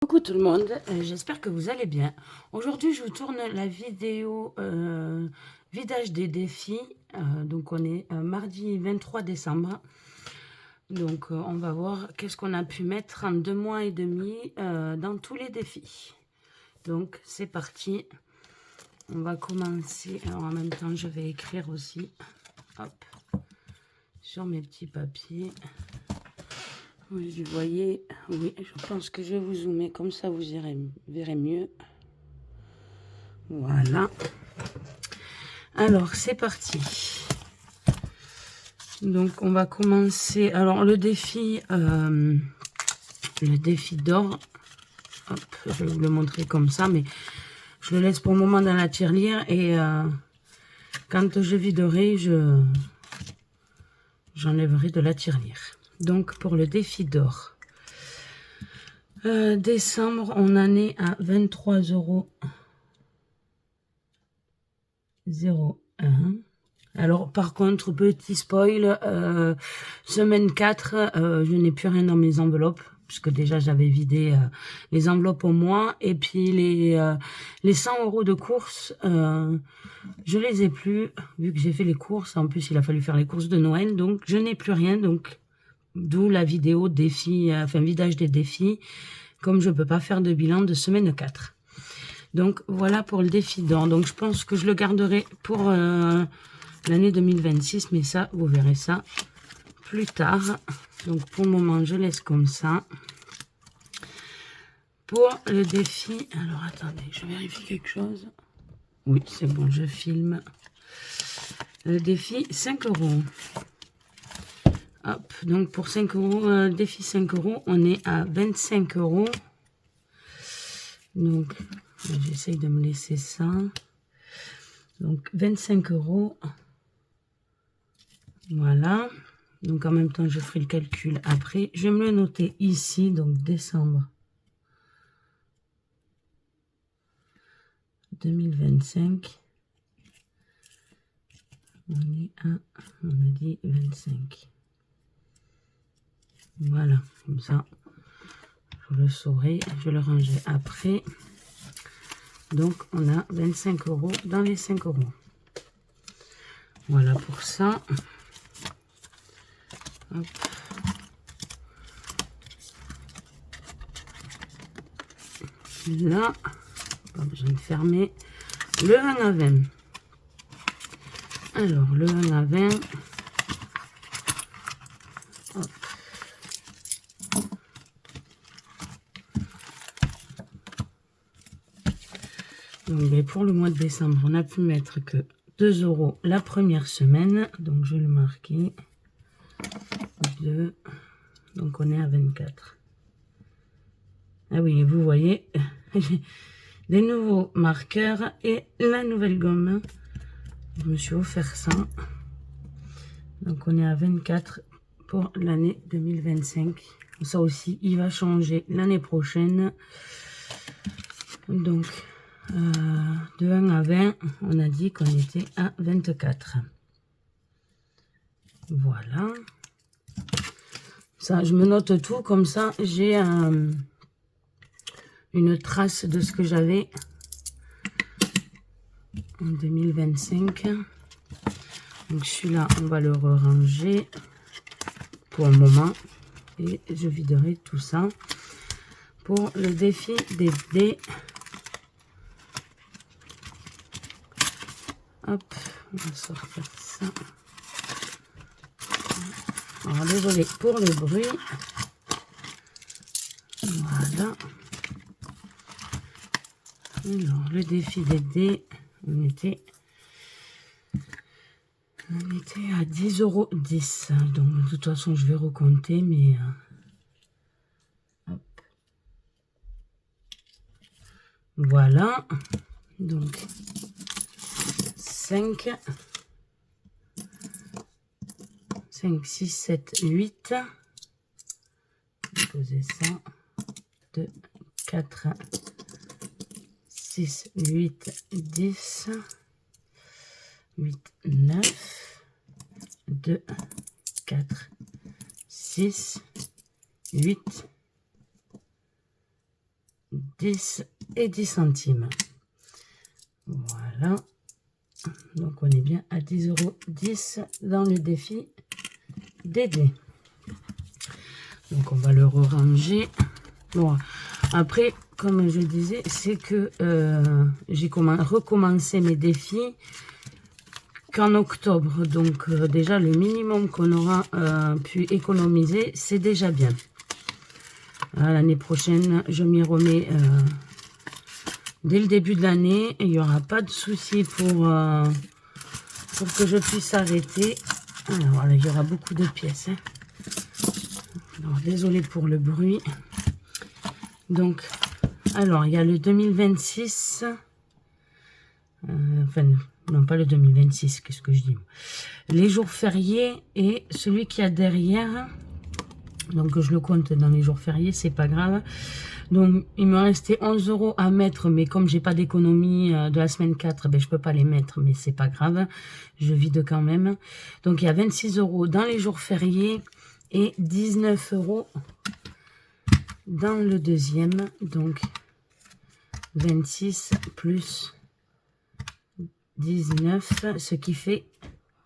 Coucou tout le monde, j'espère que vous allez bien. Aujourd'hui, je vous tourne la vidéo vidage des défis. Donc, on est mardi 23 décembre. Donc, on va voir qu'est-ce qu'on a pu mettre en 2 mois et demi dans tous les défis. Donc, c'est parti. On va commencer. Alors, en même temps, je vais écrire aussi. Hop, sur mes petits papiers. Vous voyez, oui, je pense que je vais vous zoomer, comme ça vous verrez mieux. Voilà. Alors, c'est parti. Donc, on va commencer. Alors, le défi d'or. Hop, je vais vous le montrer comme ça, mais je le laisse pour le moment dans la tirelire. Et quand je viderai, j'enlèverai de la tirelire. Donc, pour le défi d'or. Décembre, on en est à 23,01 €. Alors, par contre, petit spoil, semaine 4, je n'ai plus rien dans mes enveloppes, puisque déjà, j'avais vidé les enveloppes au mois. Et puis, les 100 € de courses, je les ai plus, vu que j'ai fait les courses. En plus, il a fallu faire les courses de Noël, donc je n'ai plus rien. Donc, d'où la vidéo défi, vidage des défis, comme je ne peux pas faire de bilan de semaine 4. Donc, voilà pour le défi d'or. Donc, je pense que je le garderai pour l'année 2026, mais ça, vous verrez ça plus tard. Donc, pour le moment, je laisse comme ça. Pour le défi... Alors, attendez, je vérifie quelque chose. Oui, c'est bon, je filme. Le défi 5 €. Hop, donc pour 5 €, défi 5 €, on est à 25 €. Donc, j'essaye de me laisser ça. Donc, 25 €. Voilà. Donc, en même temps, je ferai le calcul après. Je vais me le noter ici. Donc, décembre 2025. On a dit 25. Voilà. Comme ça, je le saurai. Je le rangerai après. Donc, on a 25 € dans les 5 €. Voilà pour ça. Hop. Là, pas besoin de fermer. Le 1 à 20. Alors, le 1 à 20. Hop. Donc, pour le mois de décembre, on a pu mettre que 2 € la première semaine. Donc, je vais le marquer. 2. Donc, on est à 24. Ah oui, vous voyez, des nouveaux marqueurs et la nouvelle gomme. Je me suis offert ça. Donc, on est à 24 pour l'année 2025. Ça aussi, il va changer l'année prochaine. Donc, de 1 à 20, on a dit qu'on était à 24. Voilà. Ça, je me note tout, comme ça, j'ai une trace de ce que j'avais en 2025. Donc, celui-là, on va le ranger pour un moment. Et je viderai tout ça. Pour le défi des dés. Hop, on va sortir ça. Alors, désolé pour le bruit. Voilà. Alors, le défi des dés, on était à 10,10 €. Donc, de toute façon, je vais recompter, mais... hop. Voilà. Donc, 5, 6, 7, 8. Poser ça. 2, 4, 6, 8, 10. 8, 9. 2, 4, 6, 8, 10 et 10 centimes. Voilà. Donc, on est bien à 10,10 € dans le défi des dés. Donc, on va le ranger. Bon, après, comme je disais, c'est que j'ai recommencé mes défis qu'en octobre. Donc, déjà, le minimum qu'on aura pu économiser, c'est déjà bien. L'année prochaine, je m'y remets dès le début de l'année. Il n'y aura pas de souci pour que je puisse arrêter. Alors, voilà, il y aura beaucoup de pièces. Hein. Alors, désolé pour le bruit. Donc, alors, il y a le 2026. Enfin, non, pas le 2026, qu'est-ce que je dis? Les jours fériés et celui qui a derrière. Donc, je le compte dans les jours fériés, c'est pas grave. Donc, il me restait 11 € à mettre, mais comme j'ai pas d'économie de la semaine 4, ben, je peux pas les mettre, mais c'est pas grave. Je vide quand même. Donc, il y a 26 € dans les jours fériés et 19 € dans le deuxième. Donc, 26 plus 19, ce qui fait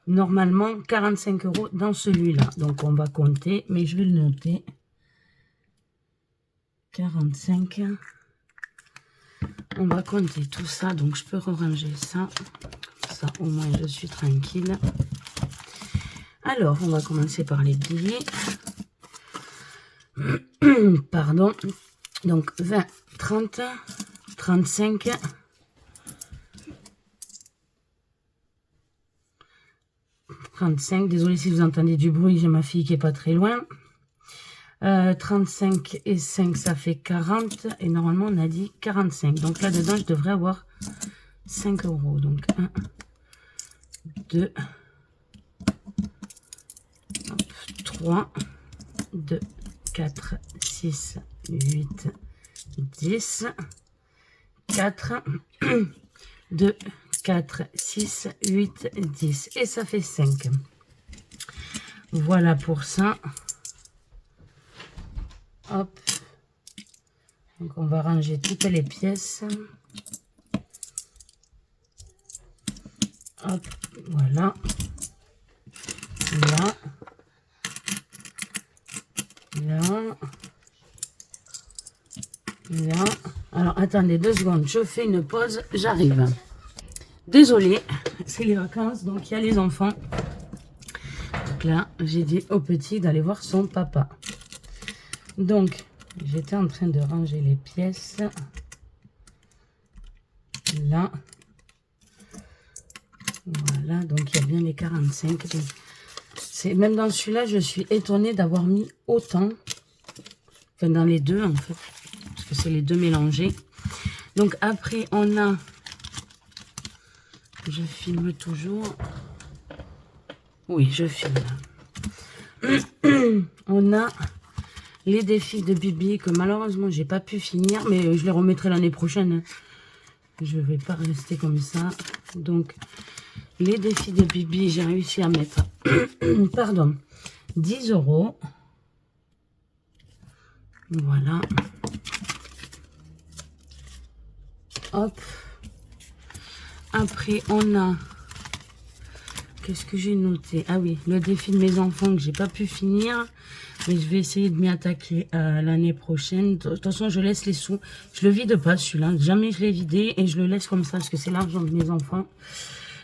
normalement 45 € dans celui-là. Donc, on va compter, mais je vais le noter. 45. On va compter tout ça. Donc, je peux ranger ça. Ça, au moins, je suis tranquille. Alors, on va commencer par les billets. Pardon. Donc, 20, 30, 35... 35, désolé si vous entendez du bruit, j'ai ma fille qui est pas très loin. 35 et 5, ça fait 40. Et normalement, on a dit 45. Donc là-dedans, je devrais avoir 5 €. Donc 1, 2, 3, 2, 4, 6, 8, 10, 4, 2, 4, 6, 8, 10. Et ça fait 5. Voilà pour ça. Hop. Donc, on va ranger toutes les pièces. Hop. Voilà. Là. Là. Là. Alors, attendez 2 secondes. Je fais une pause. J'arrive. Désolée. C'est les vacances. Donc, il y a les enfants. Donc là, j'ai dit au petit d'aller voir son papa. Donc, j'étais en train de ranger les pièces. Là. Voilà, donc il y a bien les 45. Même dans celui-là, je suis étonnée d'avoir mis autant. Enfin, dans les deux, en fait. Parce que c'est les deux mélangés. Donc, après, on a... Je filme toujours. Oui, je filme. On a... les défis de Bibi que malheureusement j'ai pas pu finir, mais je les remettrai l'année prochaine. Je vais pas rester comme ça. Donc les défis de Bibi, j'ai réussi à mettre pardon, 10 €. Voilà. Hop. Après on a, qu'est-ce que j'ai noté? Ah oui, le défi de mes enfants que j'ai pas pu finir. Mais je vais essayer de m'y attaquer l'année prochaine. De toute façon, je laisse les sous. Je le vide pas celui-là. Jamais je l'ai vidé et je le laisse comme ça parce que c'est l'argent de mes enfants.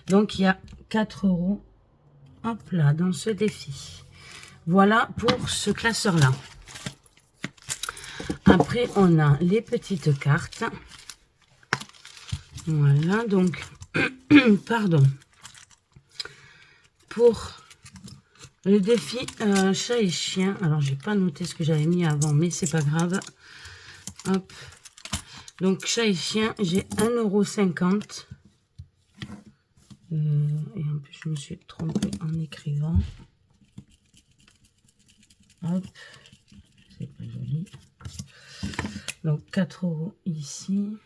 Donc, il y a 4 €. Hop là, dans ce défi. Voilà pour ce classeur-là. Après, on a les petites cartes. Voilà, donc, pardon. Pour... le défi chat et chien. Alors, j'ai pas noté ce que j'avais mis avant, mais c'est pas grave. Hop. Donc, chat et chien, j'ai 1,50 €. Et en plus, je me suis trompée en écrivant. Hop. C'est pas joli. Donc, 4 € ici.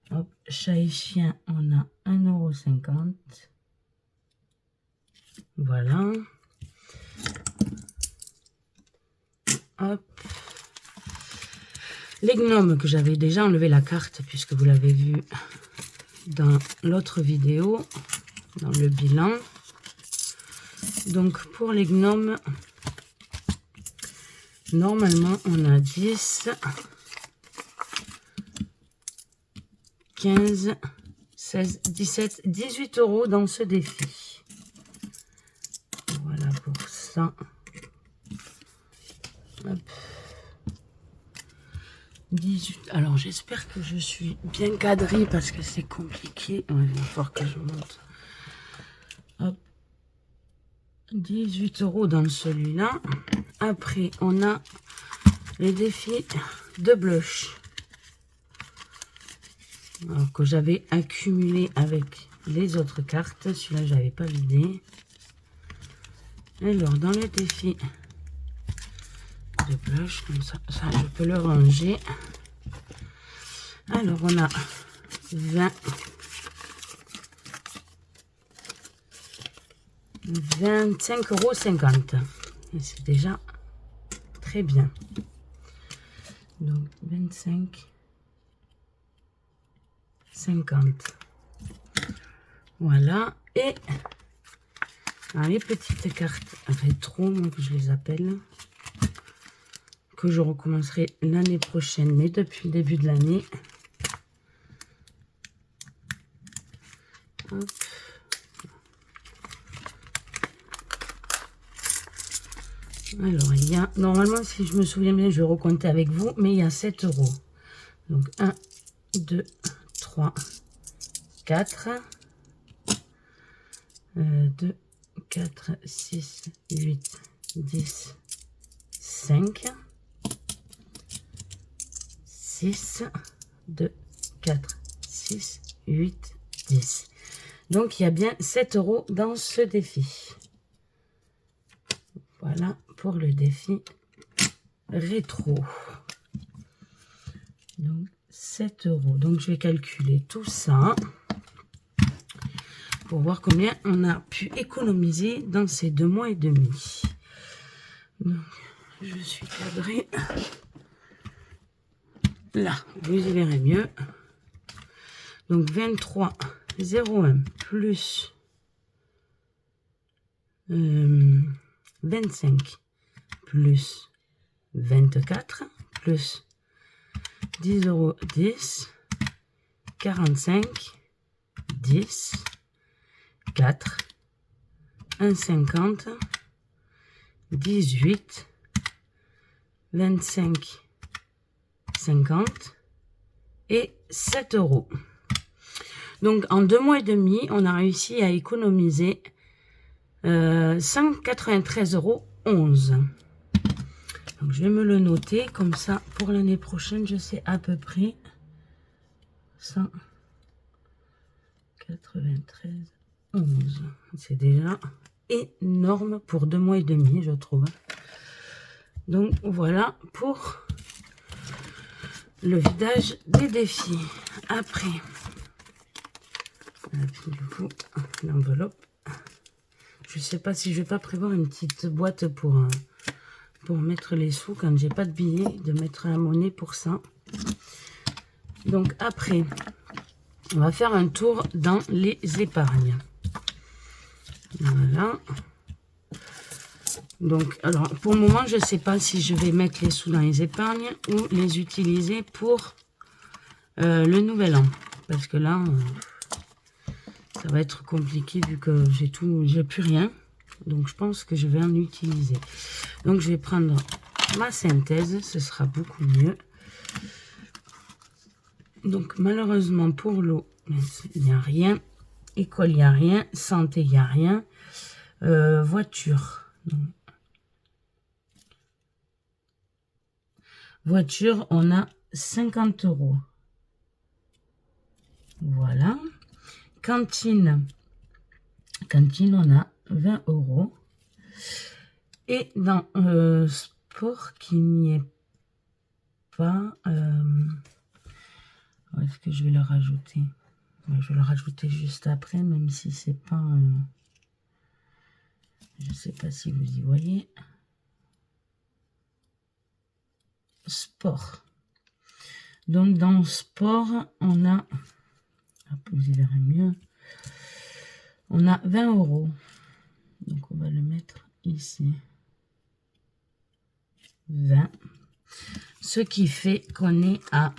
Hop. Chat et chien, on a 1,50 €. Voilà. Hop. Les gnomes que j'avais déjà enlevé la carte, puisque vous l'avez vu dans l'autre vidéo, dans le bilan. Donc pour les gnomes, normalement on a 10, 15, 16, 17, 18 € dans ce défi. Voilà pour ça. Hop. 18. Alors j'espère que je suis bien cadrée parce que c'est compliqué. Ouais, il va falloir que je monte. Hop. 18 € dans celui-là. Après, on a les défis de blush. Alors que j'avais accumulé avec les autres cartes. Celui-là, j'avais pas vidé. Alors, dans le défi de blush, comme ça, je peux le ranger. Alors, on a 20, 25,50 €. Et c'est déjà très bien. Donc, 25, 50. Voilà. Et les petites cartes rétro, moi, que je les appelle, que je recommencerai l'année prochaine, mais depuis le début de l'année. Alors, il y a, normalement, si je me souviens bien, je vais recompter avec vous, mais il y a 7 €. Donc, 1, 2, 3, 4, 2, 4, 6, 8, 10, 5, 6, 2, 4, 6, 8, 10. Donc, il y a bien 7 € dans ce défi. Voilà pour le défi rétro. Donc, 7 €. Donc, je vais calculer tout ça pour voir combien on a pu économiser dans ces 2 mois et demi. Donc, je suis cadrée. Là, vous y verrez mieux. Donc, 23,01 plus 25 plus 24 plus 10,10 €, 45, 10, 4, 1,50, 18, 25, 50 et 7 €. Donc, en 2 mois et demi, on a réussi à économiser 193,11 €. Donc, je vais me le noter. Comme ça, pour l'année prochaine, je sais à peu près 193,11 €. C'est déjà énorme pour 2 mois et demi, je trouve. Donc, voilà pour le vidage des défis. Après, du coup, l'enveloppe. Je sais pas si je vais pas prévoir une petite boîte pour mettre les sous quand j'ai pas de billets, de mettre la monnaie pour ça. Donc après, on va faire un tour dans les épargnes. Voilà. Donc, alors, pour le moment, je sais pas si je vais mettre les sous dans les épargnes ou les utiliser pour le nouvel an. Parce que là, ça va être compliqué vu que j'ai plus rien. Donc, je pense que je vais en utiliser. Donc, je vais prendre ma synthèse. Ce sera beaucoup mieux. Donc, malheureusement, pour l'eau, il n'y a rien. École, il n'y a rien. Santé, il n'y a rien. Voiture. Donc, voiture, on a 50 €. Voilà. Cantine, on a 20 €. Et dans sport, qui n'y est pas, est-ce que je vais le rajouter? Je vais le rajouter juste après, même si c'est pas... je sais pas si vous y voyez. Sport. Donc, dans sport, on a... Hop, vous y verrez mieux. On a 20 €. Donc, on va le mettre ici. 20. Ce qui fait qu'on est à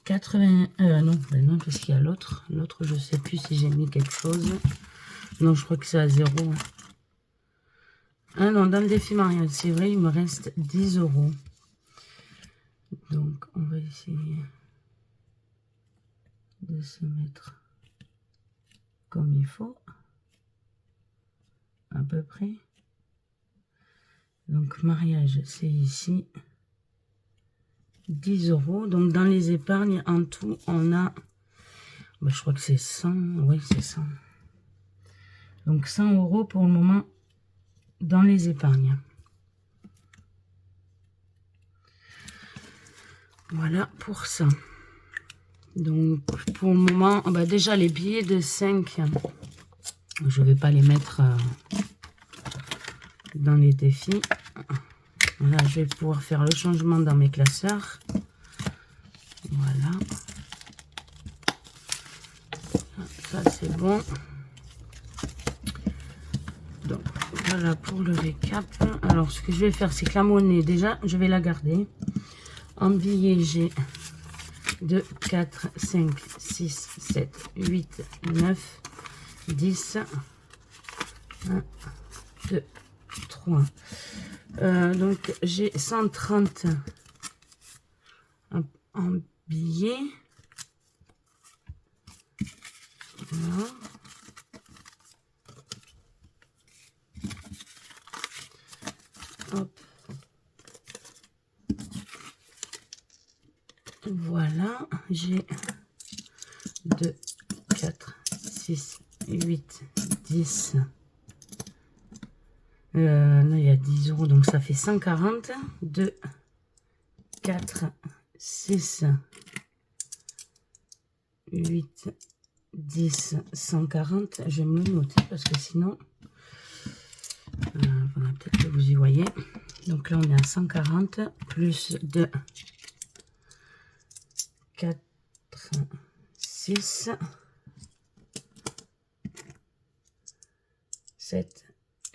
80... non, parce qu'il y a l'autre. L'autre, je ne sais plus si j'ai mis quelque chose. Non, je crois que c'est à 0. Ah non, dans le défi mariage, c'est vrai, il me reste 10 €. Donc, on va essayer de se mettre comme il faut. À peu près. Donc, mariage, c'est ici. 10 €. Donc, dans les épargnes, en tout, on a... Bah, je crois que c'est 100. Oui, c'est 100. Donc, 100 € pour le moment dans les épargnes. Voilà pour ça. Donc, pour le moment, bah, déjà, les billets de 5, je ne vais pas les mettre dans les défis. Là, je vais pouvoir faire le changement dans mes classeurs. Voilà. Ça, c'est bon. Donc, voilà pour le récap. Alors, ce que je vais faire, c'est que la monnaie, déjà, je vais la garder. En billets, j'ai 2, 4, 5, 6, 7, 8, 9, 10. 1, 2, 3. Donc, j'ai 130 en billets. Voilà. Hop. Voilà, j'ai 2, 4, 6, 8, 10. Là, il y a 10 €, donc ça fait 140. 2, 4, 6, 8, 10, 140. Je vais me le noter parce que sinon, voilà, peut-être que vous y voyez. Donc là, on est à 140 plus 2, 4, 6, 7,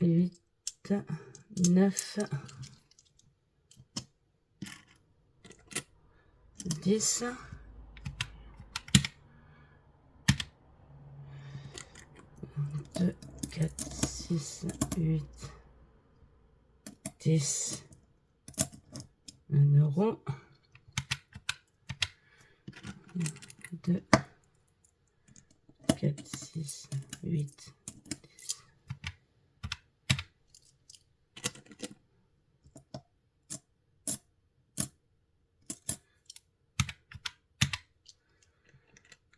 8, 9, 10, 2, 4, 6, 8, 10, 1 €. 2, 4, 6, 8, 10.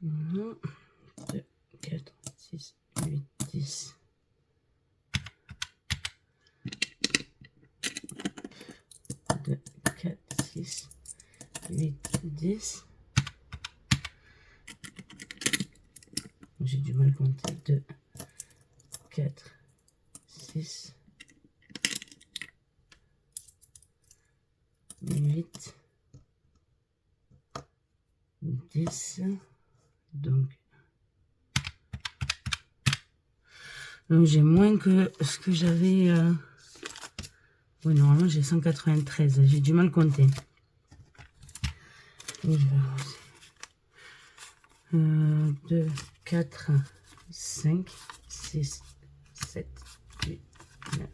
Mmh. 2, 4, 6, 8, 10. 2, 4, 6, 8, 10. J'ai du mal à compter. 2, 4, 6, 8, 10. Donc j'ai moins que ce que j'avais. Oui, normalement j'ai 193. J'ai du mal à compter. Et je vais arroser. 2, 4, 5, 6, 7, 8, 9,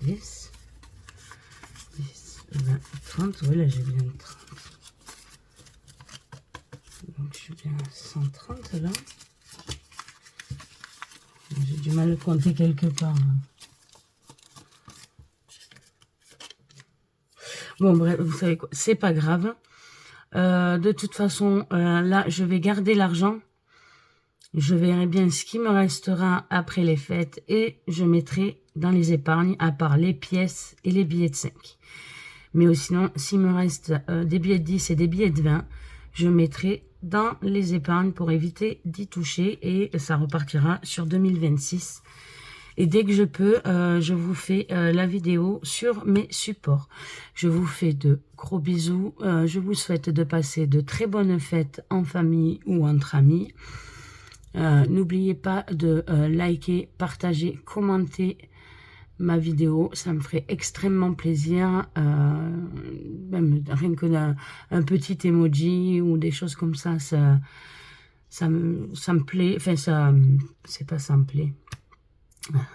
10, 10, 20, 30. Oui, là j'ai bien 30. Donc je suis bien à 130 là. J'ai du mal à compter quelque part. Bon, bref, vous savez quoi, c'est pas grave. De toute façon, là, je vais garder l'argent. Je verrai bien ce qui me restera après les fêtes et je mettrai dans les épargnes, à part les pièces et les billets de 5. Mais sinon, s'il me reste des billets de 10 et des billets de 20, je mettrai dans les épargnes pour éviter d'y toucher et ça repartira sur 2026. Et dès que je peux, je vous fais la vidéo sur mes supports. Je vous fais de Gros bisous. Je vous souhaite de passer de très bonnes fêtes en famille ou entre amis. N'oubliez pas de liker, partager, commenter ma vidéo. Ça me ferait extrêmement plaisir. Même rien que un petit emoji ou des choses comme ça, ça me plaît. Enfin, c'est pas ça me plaît.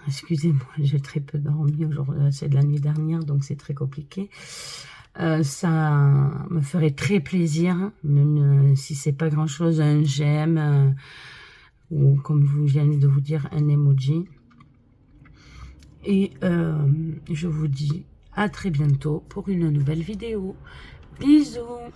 Excusez-moi, j'ai très peu dormi aujourd'hui. C'est de la nuit dernière, donc c'est très compliqué. Ça me ferait très plaisir, même si c'est pas grand chose, un j'aime ou comme je viens de vous dire, un emoji. Et je vous dis à très bientôt pour une nouvelle vidéo. Bisous!